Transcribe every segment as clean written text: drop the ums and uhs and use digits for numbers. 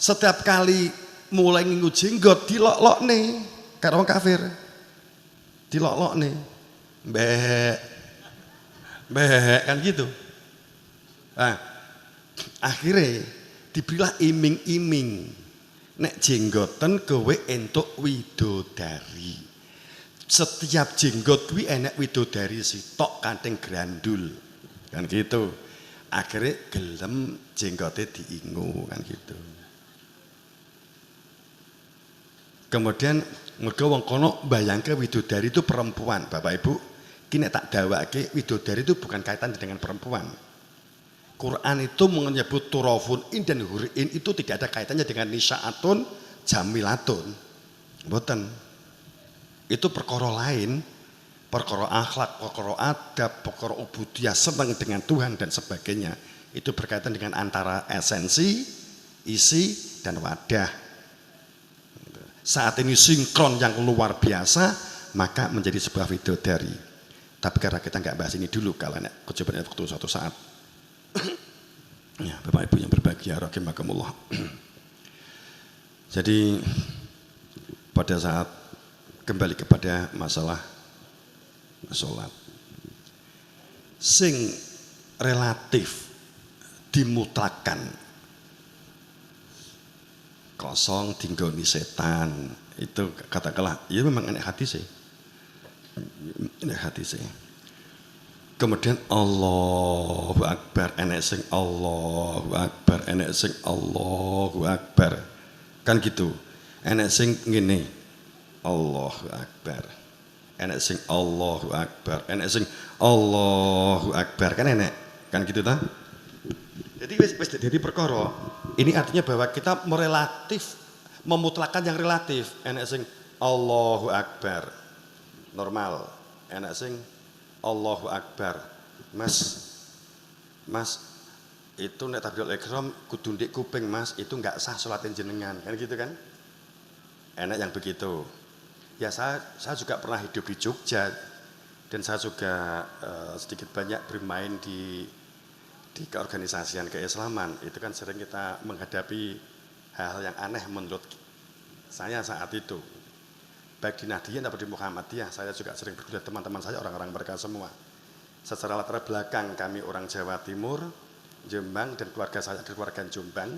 Setiap kali mulai nginggu jenggot dilok-lok nih, karo wong kafir. Dilok-lok nih. Mbek kan gitu. Nah, akhirnya diberilah iming-iming. Nek jenggoten kowe entuk widodari. Setiap jenggot kuwi enek widodari sitok kanthing grandul. Kan gitu. Akhirnya gelem jenggote diingu kan gitu. Kemudian mergo wong kono bayangke widodari itu perempuan, Bapak Ibu. Ki nek tak dawake widodari itu bukan kaitan dengan perempuan. Quran itu menyebut turafun in dan hurin itu tidak ada kaitannya dengan nisaatun jamilatun. Mboten. Itu perkara lain, perkara akhlak, perkara adab, perkara ubudiyah, senang dengan Tuhan dan sebagainya. Itu berkaitan dengan antara esensi, isi dan wadah. Saat ini sinkron yang luar biasa, maka menjadi sebuah widodari. Tapi karena kita nggak bahas ini dulu, kalau kecobaannya waktu suatu saat. Ya, Bapak Ibu yang berbahagia, rahimakumullah. Jadi pada saat kembali kepada masalah sholat, sing relatif dimutlakan kosong tinggoni setan itu katakanlah ya memang enak hati sih, enak hati sih. Kemudian Allahu Akbar, enek sing Allahu Akbar, enek sing Allahu Akbar. Kan gitu. Enek sing ngene. Allahu Akbar. Enek sing Allahu Akbar, enek sing Allahu Akbar. Kan enek. Kan gitu ta? Jadi wis jadi perkara. Ini artinya bahwa kita memutlakan yang relatif. Enek sing Allahu Akbar. Normal. Enek sing Allahu Akbar. Mas itu nek takbiratul ihram kudu ndek kuping Mas, itu enggak sah salatin jenengan. Kan gitu kan? Enak yang begitu. Ya saya juga pernah hidup di Jogja dan saya juga sedikit banyak bermain di keorganisasian keislaman. Itu kan sering kita menghadapi hal-hal yang aneh menurut saya saat itu. Baik di Nahdien atau di Muhammadiyah, saya juga sering berkuda teman-teman saya, orang-orang mereka semua. Secara latar belakang kami orang Jawa Timur, Jombang, dan keluarga saya dari keluarga Jombang.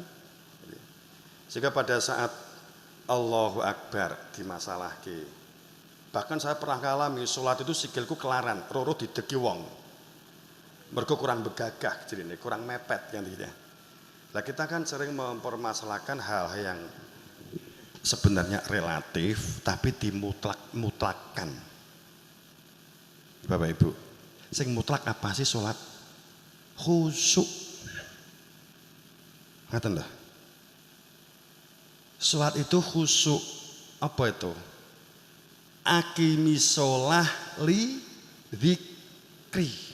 Sehingga pada saat Allahu Akbar di masalah ke, bahkan saya pernah ngalami sholat itu sikilku kelaran, roro dideki wong. Mergo kurang begagah, jadi ini kurang mepet yang gitu ya. Nah kita kan sering mempermasalahkan hal yang sebenarnya relatif tapi dimutlakan. Bapak Ibu, sing mutlak apa sih sholat? Khusyuk. Ngaten dah. Sholat itu khusyuk. Apa itu? Akimi sholah li dzikri.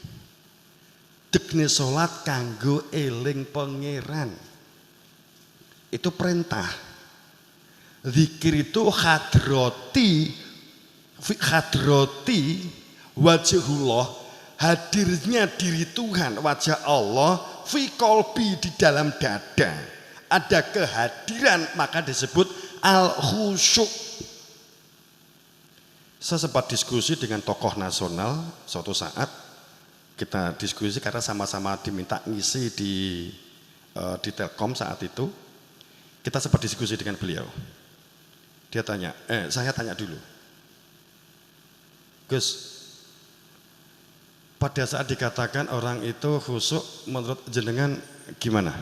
Dekne sholat kanggo eling pangeran. Itu perintah. Zikir itu hadrati wajhullah, hadirnya diri Tuhan, wajah Allah fi qalbi, di dalam dada ada kehadiran, maka disebut al-khusyuk. Saya sempat diskusi dengan tokoh nasional suatu saat, kita diskusi karena sama-sama diminta ngisi di Telkom saat itu. Kita sempat diskusi dengan beliau. Dia tanya, saya tanya dulu, Gus, pada saat dikatakan orang itu khusyuk menurut jenengan gimana?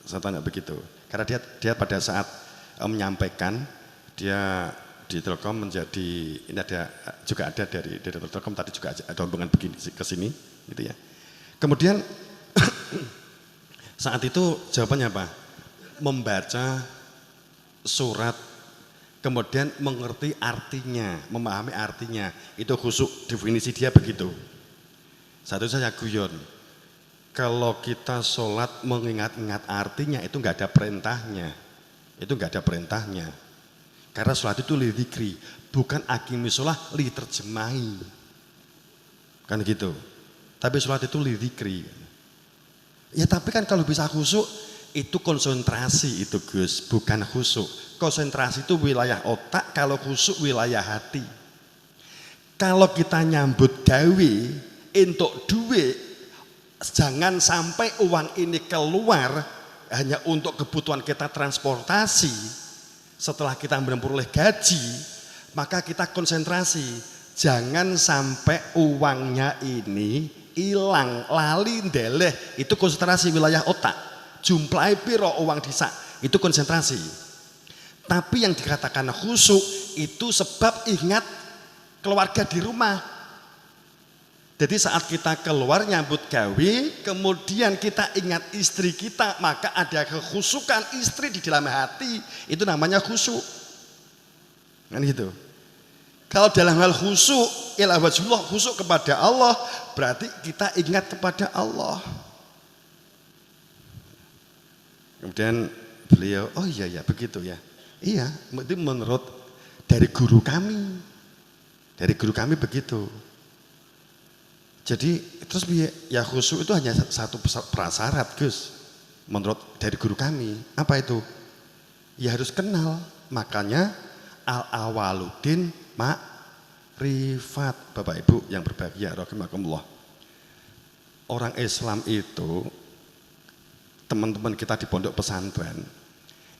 Saya tanya begitu, karena dia pada saat menyampaikan, dia di Telkom menjadi, ini juga ada dari Telkom tadi juga ada rombongan begini ke sini, gitu ya. Kemudian saat itu jawabannya apa? Membaca surat, kemudian mengerti artinya, memahami artinya, itu khusyuk, definisi dia begitu. Satu saya guyon, kalau kita sholat mengingat-ingat artinya itu nggak ada perintahnya, karena sholat itu li dzikri, bukan akimi sholah li terjemahi, kan gitu. Tapi sholat itu li dzikri. Ya tapi kan kalau bisa khusyuk, itu konsentrasi itu Gus, bukan khusyuk. Konsentrasi itu wilayah otak, kalau khusyuk wilayah hati. Kalau kita nyambut gawe untuk duit, jangan sampai uang ini keluar hanya untuk kebutuhan kita transportasi. Setelah kita memperoleh gaji, maka kita konsentrasi. Jangan sampai uangnya ini hilang, lali, ndeleh. Itu konsentrasi wilayah otak. Jumlahi piro uang disak, itu konsentrasi. Tapi yang dikatakan khusyuk itu sebab ingat keluarga di rumah. Jadi saat kita keluar nyambut gawe, kemudian kita ingat istri kita, maka ada kekhusyukan istri di dalam hati, itu namanya khusyuk. Kan gitu. Kalau dalam hal khusyuk, ila wajhullah, khusyuk kepada Allah, berarti kita ingat kepada Allah. Kemudian beliau, oh iya ya begitu ya. Iya, itu menurut dari guru kami. Dari guru kami begitu. Jadi terus ya khusyuk itu hanya satu prasyarat Gus. Menurut dari guru kami. Apa itu? Ya harus kenal. Makanya al-awaludin ma'rifat. Bapak Ibu yang berbahagia rahimakumullah. Orang Islam itu, teman-teman kita di pondok pesantren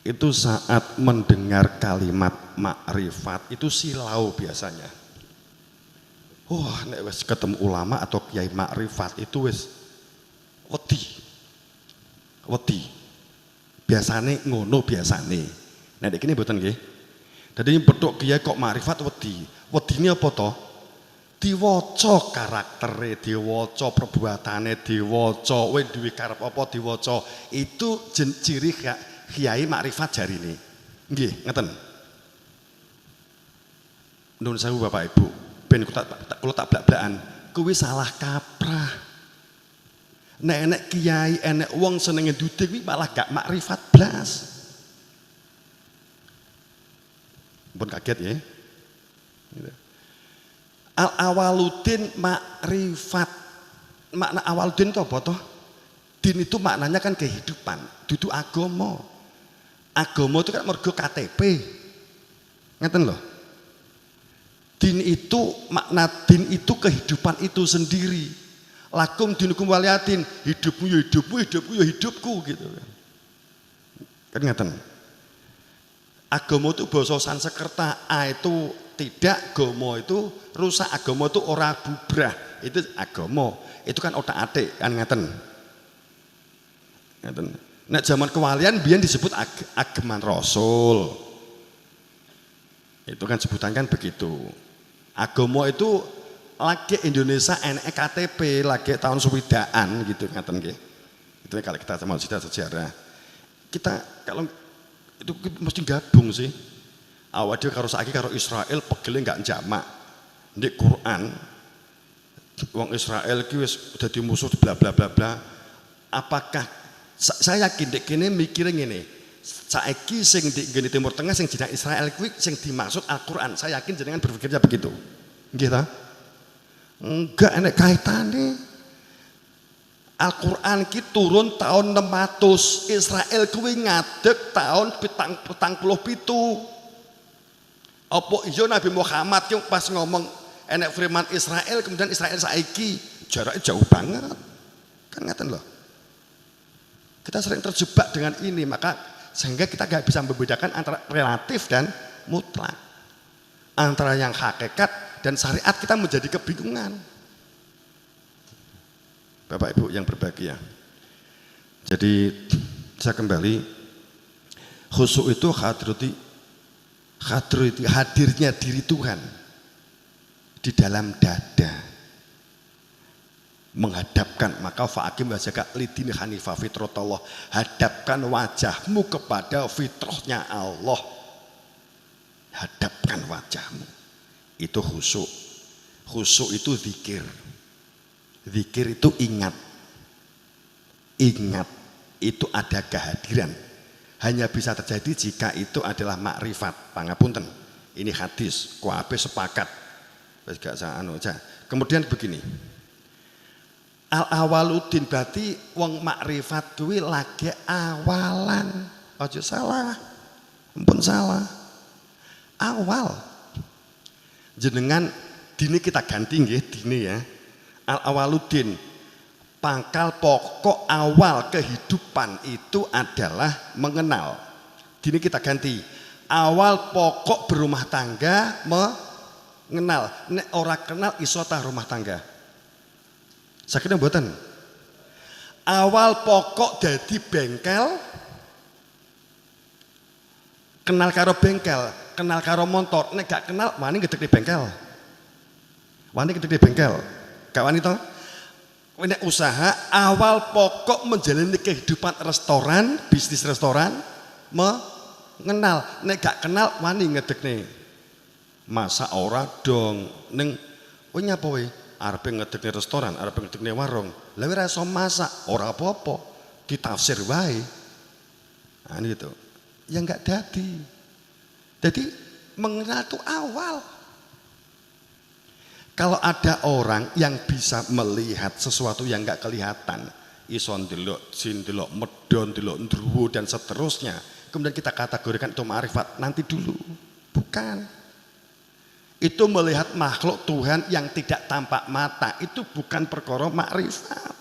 itu saat mendengar kalimat makrifat itu silau biasanya. Wah, nek wis ketemu ulama atau kiai makrifat itu wis wedi. Biasane ngono biasane. Nek iki mboten nggih. Dadi petuk kiai kok makrifat wedi. Wedine apa to? Diwaca karaktere, diwaca perbuatane, diwaca kowe duwe karep apa diwaca. Itu ciri kiai makrifat jarine. Nggih, ngeten. Nuwun sewu Bapak Ibu, ben kula tak blak-blakan, kuwi salah kaprah. Nek enek kiai, enek wong senenge nduduk kuwi malah gak makrifat blas. Pun kaget ya. Gitu. Al-awaludin makrifat. Makna awaludin itu apa toh? Din itu maknanya kan kehidupan, duduk agama. Agama itu kan mergo KTP. Ngeten loh. Din itu makna din itu kehidupan itu sendiri. Lakum dinukum waliyatin, hidupmu ya hidupmu, hidupku ya hidupku gitu. Kan ngeten. Agama itu bahasa Sanskerta, a itu tidak, gomo itu rusak, agama itu ora bubrah, itu agama, itu kan otak-atik kan ngeten. Ngeten. Nek zaman kewalian biyen disebut ageman Rasul. Itu kan sebutan kan begitu. Agama itu lagi Indonesia enek KTP lagi tahun swidaan gitu ngeten nggih. Itu kalau kita mau sejarah. Kita kalau itu mesti gabung sih. Awak dhewe karo saiki karo Israel pegele enggak jamak. Ndek Quran wong Israel ki wis dadi musuh bla bla bla bla. Apakah saya yakin dek kene mikire ngene. Saiki sing di ngene Timur Tengah sing jeneng Israel kuwi sing dimaksud Al-Qur'an. Saya yakin jenengan berpikirnya begitu. Nggih ta? Enggak enek kaitane. Al-Qur'an ki turun tahun 600, Israel kuwi ngadeg tahun 77. Apa iya Nabi Muhammad yang pas ngomong enek firman Israel kemudian Israel saiki jaraknya jauh banget kan ngeten loh. Kita sering terjebak dengan ini maka sehingga kita gak bisa membedakan antara relatif dan mutlak, antara yang hakikat dan syariat. Kita menjadi kebingungan. Bapak Ibu yang berbahagia, jadi saya kembali, khusyuk itu hadirnya diri Tuhan di dalam dada, menghadapkan, maka fa'akim wajhaka lidini hanifah fitratallah, hadapkan wajahmu kepada fitrahnya Allah, hadapkan wajahmu, itu khusyuk. Khusyuk itu zikir. Zikir itu ingat itu ada kehadiran. Hanya bisa terjadi jika itu adalah makrifat. Pangapunten, ini hadis, kuape sepakat. Kemudian begini, Al awaludin berarti wong makrifat kuwi lagi awalan. Aja salah. Ampun salah. Awal. Jenengan dini kita ganti nggih dini ya. Al awaludin. Pangkal pokok awal kehidupan itu adalah mengenal. Dini kita ganti. Awal pokok berumah tangga mengenal. Nek ora kenal iso tah rumah tangga. Sakitnya mboten. Awal pokok dadi bengkel, kenal karo bengkel, kenal karo motor. Nek gak kenal, wani ngedek di bengkel. Wani ngedek di bengkel. Gak wani to? Nek usaha, awal pokok menjalani kehidupan restoran, bisnis restoran, mengenal. Nek gak kenal, wani ngedek nih. Masa ora dong, neng, oh nyapa we? Arep ngedekne restoran, arep ngedekne warung. Lah ora iso masak, ora apa-apa. Ditafsir wae. Nah gitu. Ya enggak dadi. Jadi mengenal itu awal. Kalau ada orang yang bisa melihat sesuatu yang enggak kelihatan, iso ndelok jin, ndelok medon, ndelok ndruwo dan seterusnya, kemudian kita kategorikan itu ma'rifat, nanti dulu. Bukan. Itu melihat makhluk Tuhan yang tidak tampak mata, itu bukan perkara makrifat.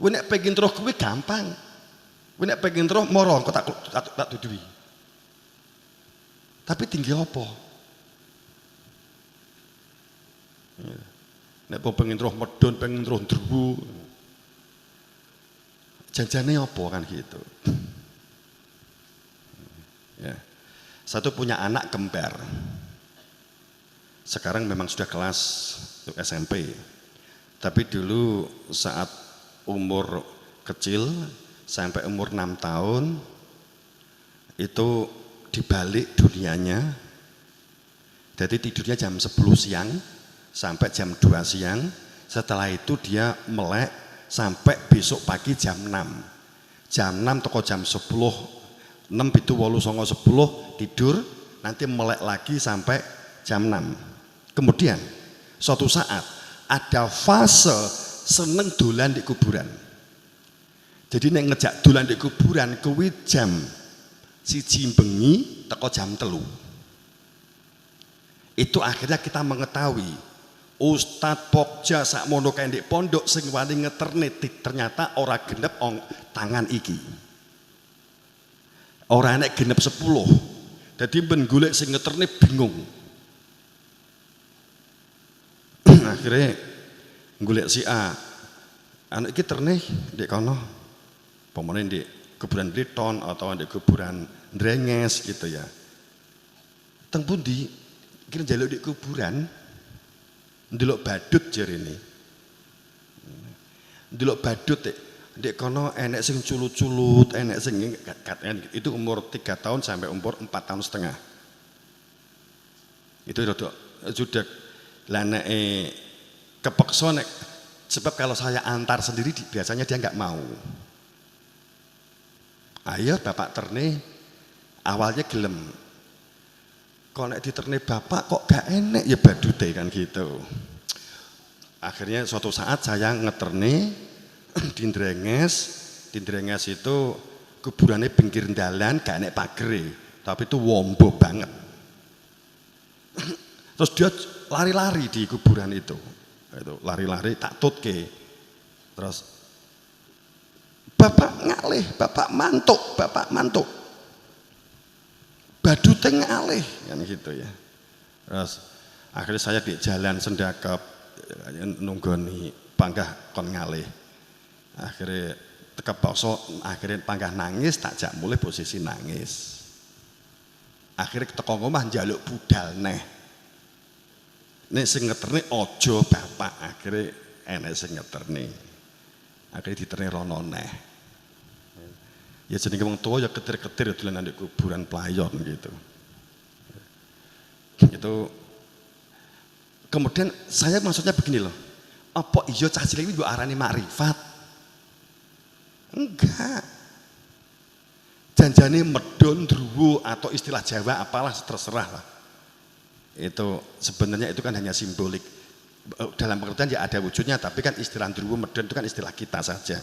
Nek pengen terus kuwi gampang. Nek pengen terus moro kok tak duduhi. Tapi tinggi apa? Nek pengen terus medon, pengen terus ndruwo. Janjane apa kan gitu. Ya. Satu punya anak kembar. Sekarang memang sudah kelas SMP. Tapi dulu saat umur kecil sampai umur 6 tahun itu dibalik dunianya. Jadi tidurnya jam 10 siang sampai jam 2 siang. Setelah itu dia melek sampai besok pagi jam 6. Jam 6 toko jam 10. 6 itu 8 songo 10 tidur, nanti melek lagi sampai jam 6. Kemudian suatu saat ada fase seneng dolan di kuburan. Jadi nek ngejak dolan di kuburan kuwi jam 1 bengi teko jam 3. Itu akhirnya kita mengetahui Ustadz Pokja sakmono kae ndek pondok sing wani ngeterne ternyata ora genep tangan iki. Orang enek genep 10. Jadi ben golek sing ngeterne bingung. Akhirnya golek si A. Anak iki terne ndek kono. Pemene ndek kuburan Bliton atau ndek kuburan Drenges gitu ya. Teng pundi? Kira njaluk ndek kuburan. Ndelok badut jarene. Ndelok badut Dek kono enek sing culut-culut, enek sing itu umur 3 tahun sampai umur 4 tahun setengah. Itu sudah lana kepeksa nek sebab kalau saya antar sendiri biasanya dia nggak mau. Ayo bapak terne awalnya gelem. Kok nek diterne bapak kok gak enek ya badute kan gitu. Akhirnya suatu saat saya ngeterne di Drenges itu kuburannya pinggir dalan gak enek pagere, tapi itu wombo banget. Terus dia lari-lari di kuburan itu lari-lari tak tutke. Terus bapak ngalih, bapak mantuk badute ngalih kan gitu ya. Terus akhirnya saya di jalan Sendakep nunggoni panggah kon ngalih. Akhirnya kepaksa, akhirnya panggah nangis, tak jak mulai posisi nangis. Akhirnya teko omah njaluk budal neh. Nek sing ngeterne ojo bapak, akhirnya enek sing ngeterne. Akhirnya diterne rono neh. Ya jenenge wong tua ya ketir-ketir dolanan di kuburan playon gitu. Itu kemudian saya maksudnya begini loh. Apa iya cah cilik iki mbok arani makrifat? Enggak. Janjane medon druwo atau istilah Jawa apalah terserah lah. Itu sebenarnya itu kan hanya simbolik. dalam pengertian ya ada wujudnya, tapi kan istilah ndruwo medhen itu kan istilah kita saja.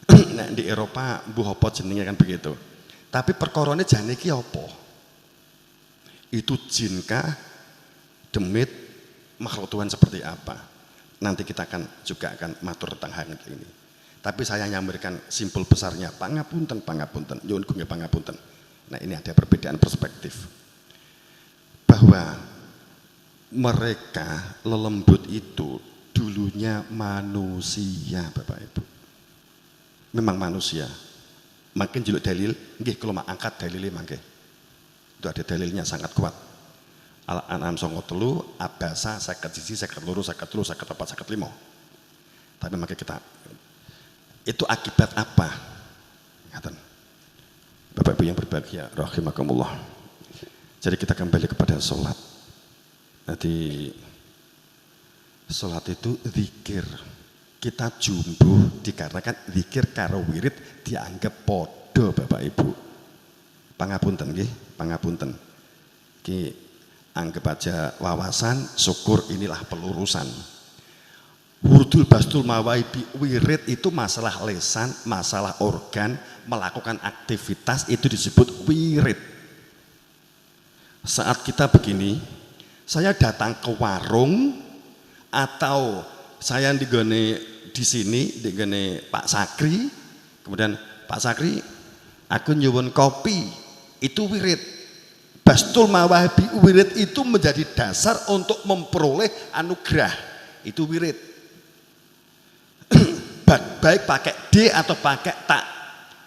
Nah, di Eropa mbuh apa jenenge kan begitu. Tapi perkorone jane iki apa? Itu jin kah? Demit? Makhluk Tuhan seperti apa? Nanti kita juga akan matur tentang hal ini. Tapi saya memberikan simpul besarnya, pangapunten, nyuwun gunggih pangapunten. Nah, ini ada perbedaan perspektif. Bahwa mereka lelembut itu dulunya manusia, Bapak Ibu. Memang manusia. Makin jeluk dalil, nggih kula angkat dalile mangke. Itu ada dalilnya sangat kuat. Al-An'am 93, Abasa 51, 52, 53, 54, 55. Tapi maka kita itu akibat apa? Ngaten. Bapak Ibu yang berbahagia, rahimakumullah. Jadi kita kembali kepada sholat. Jadi sholat itu zikir. Kita jumbuh dikarenakan zikir karo wirid dianggap podo, Bapak Ibu. Pangapunten nggih, pangapunten. Ki anggap aja wawasan, syukur inilah pelurusan. Wurdul bastul mawaibi wirid itu masalah lesan, masalah organ, melakukan aktivitas itu disebut wirid. Saat kita begini, saya datang ke warung atau saya di sini digone Pak Sakri, kemudian Pak Sakri, aku nyuwun kopi, itu wirid. Bastul mawahibi wirid itu menjadi dasar untuk memperoleh anugerah, itu wirid. Baik pakai D atau pakai tak.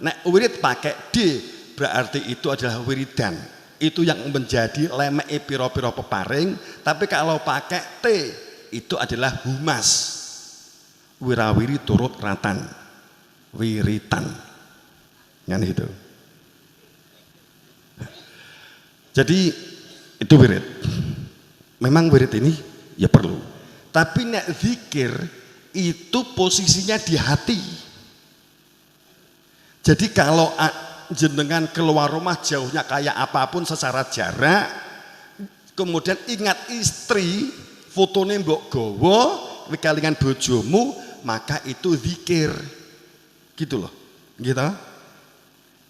Nek wirid pakai D berarti itu adalah wiridan. Itu yang menjadi lemek piro-piro peparing. Tapi kalau pakai T itu adalah humas. Wirawiri turut ratan, wiritan. Yang itu. Jadi itu wirid. Memang wirid ini ya perlu. Tapi nek zikir itu posisinya di hati. Jadi kalau jenengan keluar rumah jauhnya kayak apapun secara jarak, kemudian ingat istri, fotone mbok gowo, wekalingan bojomu, maka itu zikir. Gitu loh. Gitu.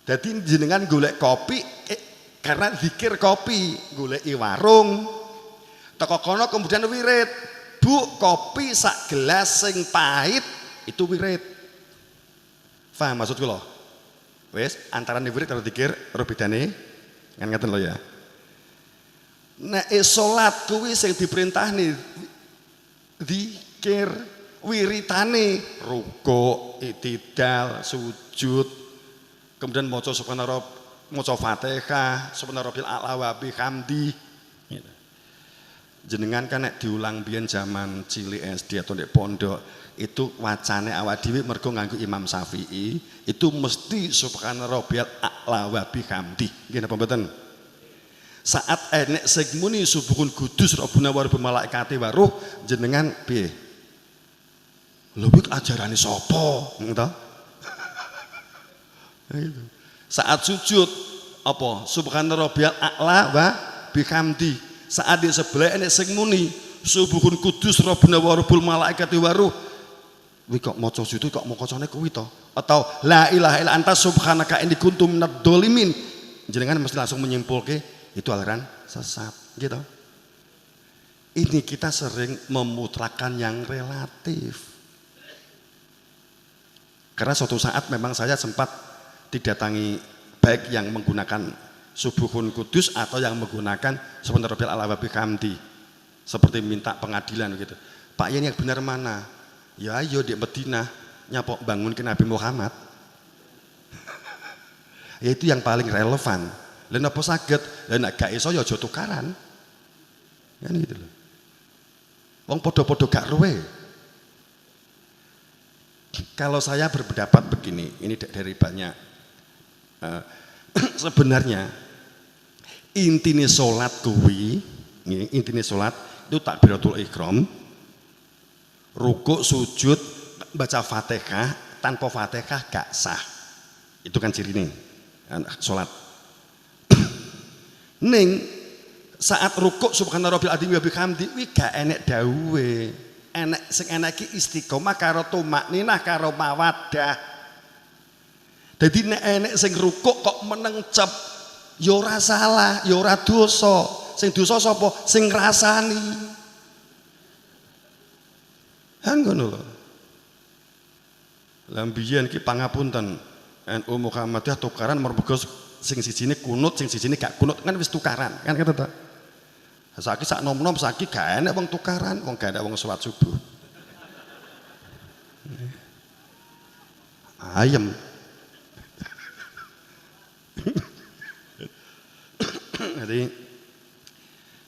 Jadi jenengan golek kopi karena zikir kopi, goleki warung. Teko kono kemudian wirid. Bu, kopi sak gelas sing pahit itu wirid. Paham maksud kula? Wes, antarané wirid karo zikir ora bedane. Kan ngaten lho ya. Nek salat kuwi sing diperintahne zikir, wiritane rukuk, i'tidal, sujud. Kemudian maca subhanallah, maca Fatihah, subhanarabbil a'la wa bihamdi. Jenengan kan nek diulang biyen zaman cilik SD atau nek pondok itu wacane awak dhewe mergo nganggo Imam Syafi'i itu mesti subhanarabbiyal a'la wa bihamdi. Nggih napa mboten? Saat enek sing muni subuhun kudus rabbuna wa rabbul malaikati wa ruh jenengan piye? Lho iki ajarane sapa? Ngono. Saat sujud apa? Subhanarabbiyal a'la wa bihamdi. Saat di sebelah enek sing muni subuhun kudus rabbuna wa rabbul malaikati wa ruh. Kuwi kok maca sujud kok macane kuwi to? Atau la ilaha illa anta subhanaka inni kuntu minadz dzalimin. Jenengan mesti langsung menyimpulke itu aliran sesat, gitu. Ini kita sering memutrakan yang relatif. Karena suatu saat memang saya sempat didatangi baik yang menggunakan subuhun kudus atau yang menggunakan subhanarabbil a'la wa bihamdi seperti minta pengadilan gitu. Pak ini yang benar mana? Ya ayo di Madinah nyapok bangun ke Nabi Muhammad. Ya itu yang paling relevan. Lha napa saged? Lah nek gak iso ya aja tukaran. Kan gitu loh. Wong podo-podo gak ruwe. Kalau saya berpendapat begini, ini dari banyak sebenarnya intine salat kuwi, intine salat itu takbiratul ihram, rukuk, sujud, baca Fatihah, tanpa Fatihah gak sah. Itu kan cirine salat. Ning saat rukuk subhana rabbil adzim wa bihamdi wi gak enek dawuhe. Enek sing enek iki istiqomah karo tumakninah karo mawaddah. Dadi nek enek sing rukuk kok meneng cep ya ora salah, ya ora dosa. Sing dosa sapa? Sing ngrasani. Han ngono lho. Lah mbiyen ki pangapunten NU Muhammadiyah tukaran mergo sing sijine kunut, sing sijine gak kunut kan wis tukaran, kan kata ta. Saiki sak nom-nom saiki gak enek wong tukaran, wong gak enek wong salat subuh. Ayem. Jadi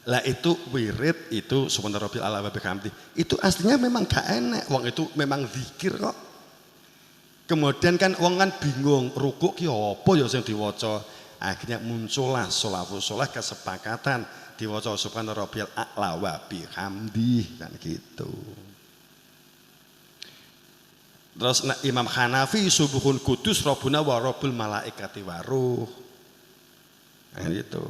lah itu wirid itu subhana rabbil a'la wa bihamdi. Itu aslinya memang gak enek, wong itu memang zikir kok. Kemudian kan wong kan bingung rukuk ki apa ya sing diwaca. Akhirnya muncullah sholawat sholah kesepakatan diwaca subhana rabbil a'la wa bihamdi kan gitu. Terus Imam Hanafi subuhun kudus rabbuna wa rabbul malaikati waruh. Nah gitu.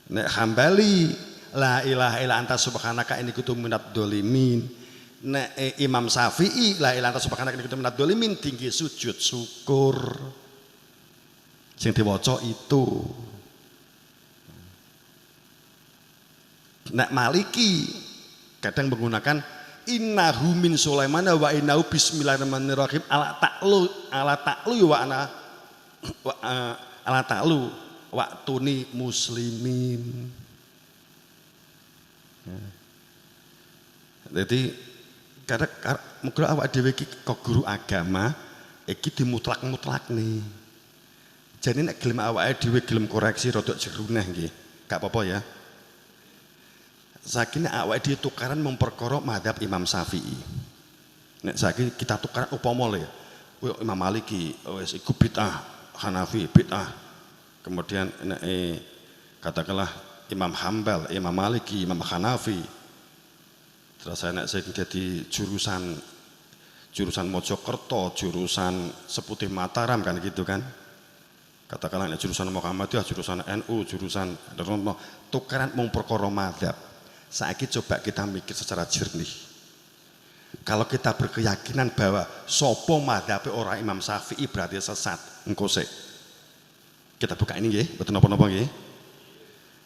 Nek Hambali la ilaha illa anta subhanaka inni kuntu minadz dzalimin. Nek Imam Syafi'i la ilaha illa anta subhanaka inni kuntu minadz dzalimin tinggi sujud syukur. Sing diwaca itu. Nek Maliki kadang menggunakan innahu min Sulaiman wa innahu bismillahirrahmanirrahim ala ta'lu wa ana ala ta'lu waktuni muslimin. Jadi kadang mungkin awak dhewe iki kok guru agama iki dimutlak-mutlak nih. Jadi nek gelem awake dhewe gelem koreksi rodok jeruneh nggih. Gak apa-apa ya. Saiki nek awake dhewe tukaran memperkara mazhab Imam Syafi'i. Nek saiki kita tukaran upama lho ya. Imam Maliki wis iku bid'ah, Hanafi bid'ah. Kemudian katakanlah Imam Hambal, Imam Maliki, Imam Hanafi. Terus saya jadi jurusan Mojokerto, jurusan Seputih Mataram kan gitu kan. Katakanlah jurusan Muhammadiyah, jurusan NU, jurusan tukaran memperkara mazhab. Saiki coba kita mikir secara jernih. Kalau kita berkeyakinan bahwa sopo mazhabe orang Imam Syafi'i berarti sesat, engko sik. Kita buka ini nggih, mboten napa-napa nggih.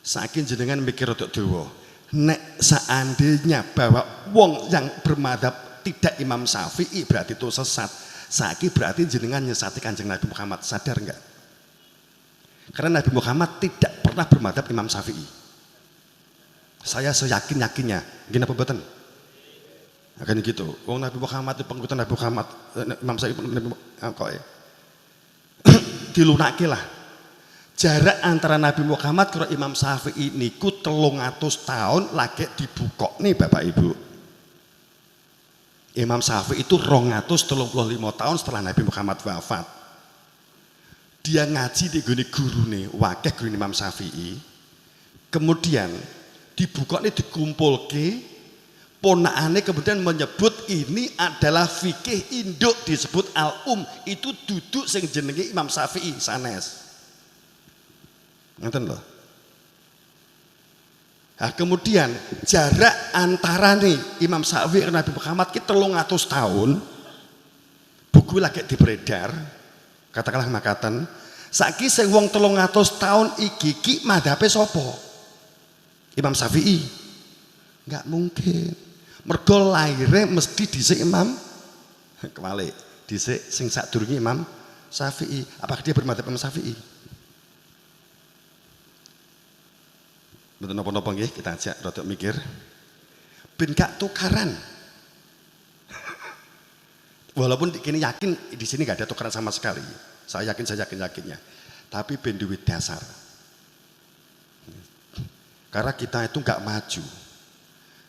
Saiki jenengan mikir rodok dawa. Nek seandainya bahwa wong yang bermadhab tidak Imam Syafi'i berarti itu sesat. Saiki berarti jenengan nyesati Kanjeng Nabi Muhammad, sadar enggak? Karena Nabi Muhammad tidak pernah bermadhab Imam Syafi'i. Saya seyakin-yakinnya, gini apa mboten? Akan gitu. Wong Nabi Muhammad itu pengikutan Nabi Muhammad, Imam Syafi'i kok ya. Dilunake lah. Jarak antara Nabi Muhammad karo Imam Syafi'i niku 300 tahun lagi dibukok nih Bapak Ibu. Imam Syafi'i itu 235 tahun setelah Nabi Muhammad wafat. Dia ngaji di gone gurune, wakeh guru Imam Syafi'i. Kemudian dibukok nih dikumpulke, ponakane kemudian menyebut ini adalah fikih induk disebut al-um, itu duduk sing jenenge Imam Syafi'i sanes. Ngeten loh. Nah, kemudian jarak antara nih Imam Syafi'i dan Nabi Muhammad ki 300 tahun. Buku lagi beredar. Katakanlah makaten, saiki sing wong 300 tahun iki ki madhape sapa? Imam Syafi'i. Enggak mungkin. Mergo laire mesti dhisik Imam kewalik, dhisik sing sadurunge Imam Syafi'i. Apakah dia bermadhab Imam Syafi'i? Betul napa-napa nggih, kita ajak rada mikir. Ben gak tukaran. Walaupun kini yakin di sini gak ada tukaran sama sekali. Saya yakinnya. Tapi ben duwe dasar. Karena kita itu gak maju.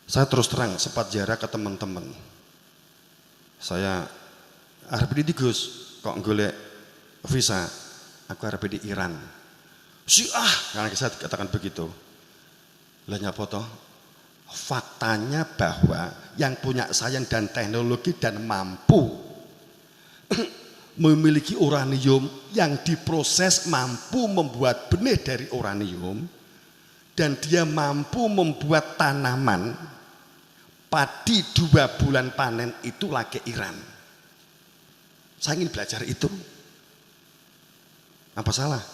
Saya terus terang sempat jarak ke teman-teman. Saya arep di Gus, kok golek visa. Aku arep di Iran. Karena saya katakan begitu. Lah nyapa toh? Faktanya bahwa yang punya sains dan teknologi dan mampu memiliki uranium yang diproses mampu membuat benih dari uranium dan dia mampu membuat tanaman padi 2 bulan panen itu lagi Iran. Saya ingin belajar itu. Apa salah?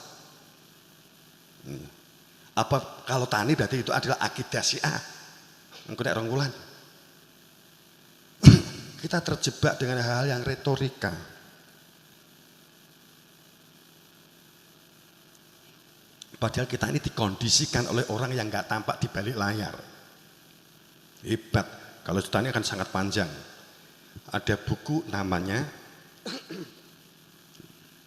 Apa kalau tani berarti itu adalah akidah Syiah? Engko nek 2 bulan. Kita terjebak dengan hal-hal yang retorika. Padahal kita ini dikondisikan oleh orang yang nggak tampak di balik layar. Hebat. Kalau ceritanya akan sangat panjang. Ada buku namanya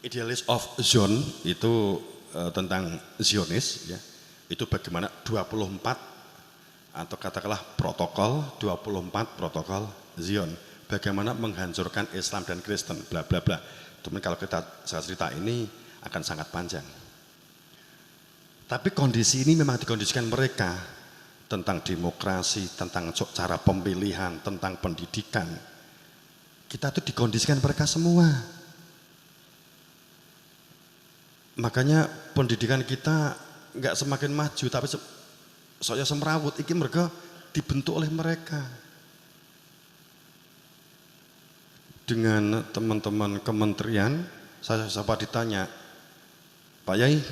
Idealist of Zion, itu tentang Zionis, ya. Itu bagaimana 24 atau katakanlah protokol 24 protokol Zion, bagaimana menghancurkan Islam dan Kristen, bla bla bla. Cuman kalau saya cerita ini akan sangat panjang. Tapi kondisi ini memang dikondisikan mereka tentang demokrasi, tentang cara pemilihan, tentang pendidikan. Kita tuh dikondisikan mereka semua. Makanya pendidikan kita nggak semakin maju, tapi soalnya semrawut. Iki mereka dibentuk oleh mereka. Dengan teman-teman kementerian, saya ditanya, Pak Yai,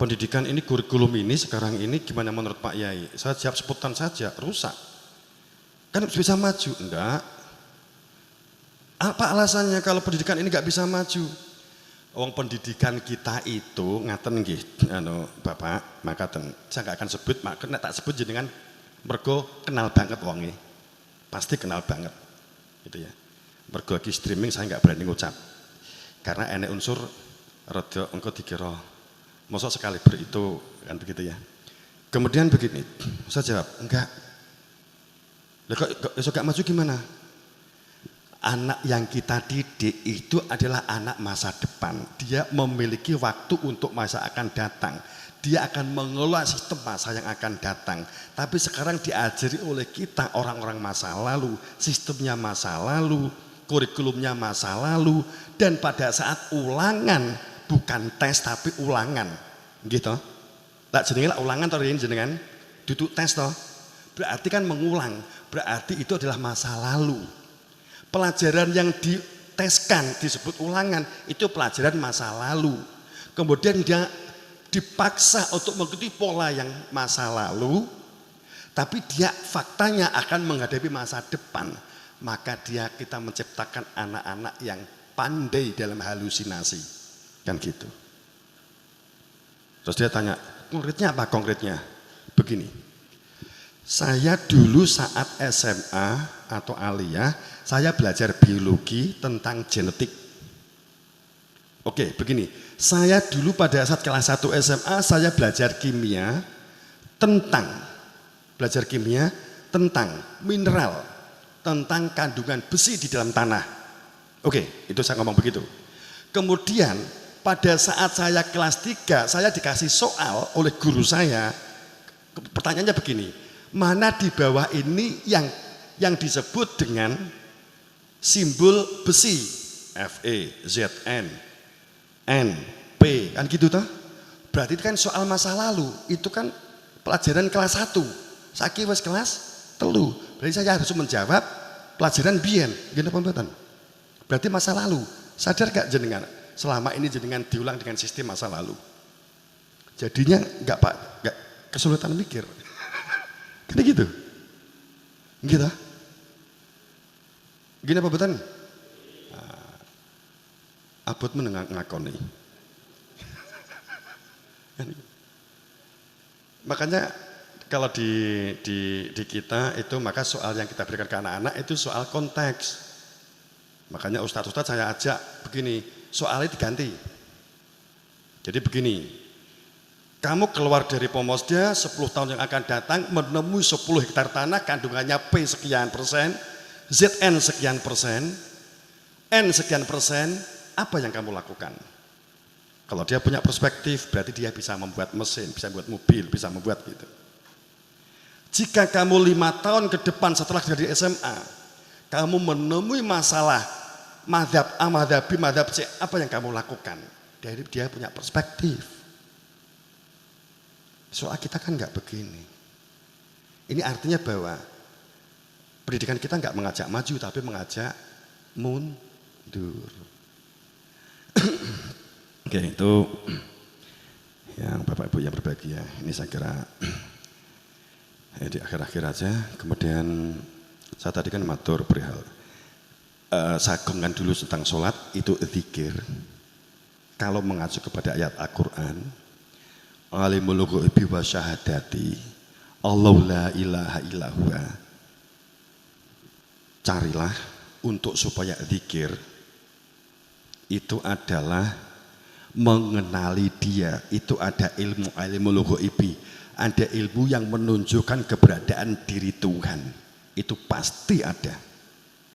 pendidikan ini, kurikulum ini sekarang ini gimana menurut Pak Yai? Saya jawab sebutan saja, rusak. Kan bisa maju? Enggak. Apa alasannya kalau pendidikan ini enggak bisa maju? Wong pendidikan kita itu ngaten nggih, Bapak, makaten. Saya enggak akan sebut, maka nek tak sebut jenengan mergo kenal banget wonge. Pasti kenal banget. Gitu ya. Mergo iki streaming saya enggak berani ngucap. Karena enek unsur rada engko dikira masa sekali itu kan begitu ya. Kemudian begini, saya jawab, enggak. Lah kok gak maju gimana? Anak yang kita didik itu adalah anak masa depan. Dia memiliki waktu untuk masa akan datang. Dia akan mengelola sistem masa yang akan datang. Tapi sekarang diajari oleh kita orang-orang masa lalu, sistemnya masa lalu, kurikulumnya masa lalu, dan pada saat ulangan bukan tes tapi ulangan, gitu. Lah jenenge ulangan atau jenengan duduk tes toh. Berarti kan mengulang, berarti itu adalah masa lalu. Pelajaran yang diteskan disebut ulangan, itu pelajaran masa lalu. Kemudian dia dipaksa untuk mengikuti pola yang masa lalu, tapi dia faktanya akan menghadapi masa depan. Maka kita menciptakan anak-anak yang pandai dalam halusinasi. Kan gitu. Terus dia tanya, konkretnya apa konkretnya? Begini, saya dulu saat SMA atau aliyah, saya belajar biologi tentang genetik. Oke, begini, saya dulu pada saat kelas 1 SMA, saya belajar kimia tentang mineral, tentang kandungan besi di dalam tanah. Oke, itu saya ngomong begitu. Kemudian pada saat saya kelas 3, saya dikasih soal oleh guru saya. Pertanyaannya begini, mana di bawah ini yang disebut dengan simbol besi? Fe, Zn, N, P, kan gitu toh? Berarti itu kan soal masa lalu, itu kan pelajaran kelas 1. Saiki wis kelas 3. Berarti saya harus menjawab pelajaran biyen, gini pembuatan. Berarti masa lalu. Sadar gak jenengan? Selama ini jenengan diulang dengan sistem masa lalu. Jadinya enggak kesulitan mikir. Kayak gitu. Gitu. Gini apa betul? Abot menengah ngakoni. Makanya kalau di kita itu, maka soal yang kita berikan ke anak-anak itu soal konteks. Makanya ustadz-ustadz saya ajak begini, soalnya diganti. Jadi begini, kamu keluar dari Pomosdia 10 tahun yang akan datang menemui 10 hektar tanah kandungannya P sekian persen, Zn sekian persen, N sekian persen, apa yang kamu lakukan? Kalau dia punya perspektif, berarti dia bisa membuat mesin, bisa membuat mobil, bisa membuat gitu. Jika kamu 5 tahun ke depan setelah dari SMA, kamu menemui masalah madhab A, madhab B, madhab C, apa yang kamu lakukan? Dia punya perspektif. Soal kita kan nggak begini. Ini artinya bahwa pendidikan kita nggak mengajak maju, tapi mengajak mundur. Oke, itu yang Bapak Ibu yang berbahagia. Ini saya kira di akhir-akhir aja. Kemudian saya tadi kan matur perihal saya gongkan dulu tentang sholat, itu zikir. Kalau mengacu kepada ayat Al-Quran, alimul ghaibi wa syahadati, Allahu la ilaha illallah. Carilah untuk supaya zikir itu adalah mengenali dia, itu ada ilmu alimul ghaibi, ada ilmu yang menunjukkan keberadaan diri Tuhan, itu pasti ada.